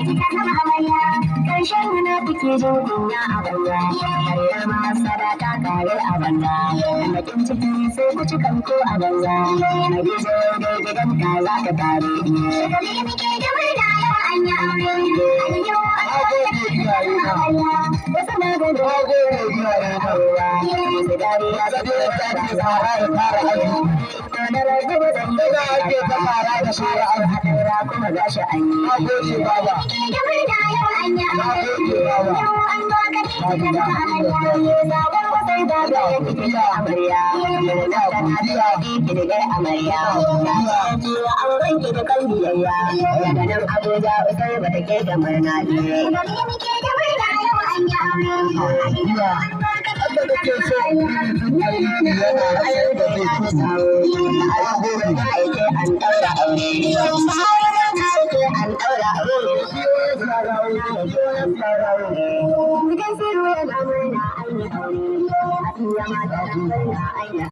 kika zama amarya karshen yana kuke jin kunya a banza karyar masara ta kare a banza bakin ciki sai ku ci kanko a banza Hadiza dai gidan ka za ta tare shagali muke da murna yau an yi aure yau an wasu na da dogo wasu dariya da ta fara aiki da rage da zanga ake ta fara da shara a hadara kuma gashi an yi gode baba da murna yau an yi aure yau an zo ka ci da amarya sabon wasai da ga ya amarya da lafiya ki da amarya na ji wa an ranke da kan biyayya daga nan Abuja usai ba take da murna ne da muke da murna yau an yi aure Allah da ke so ayar da ke kusa a gobe da ake an daura aure an daura aure gidan sirri yana murna an yi aure a tuya mata murna an yi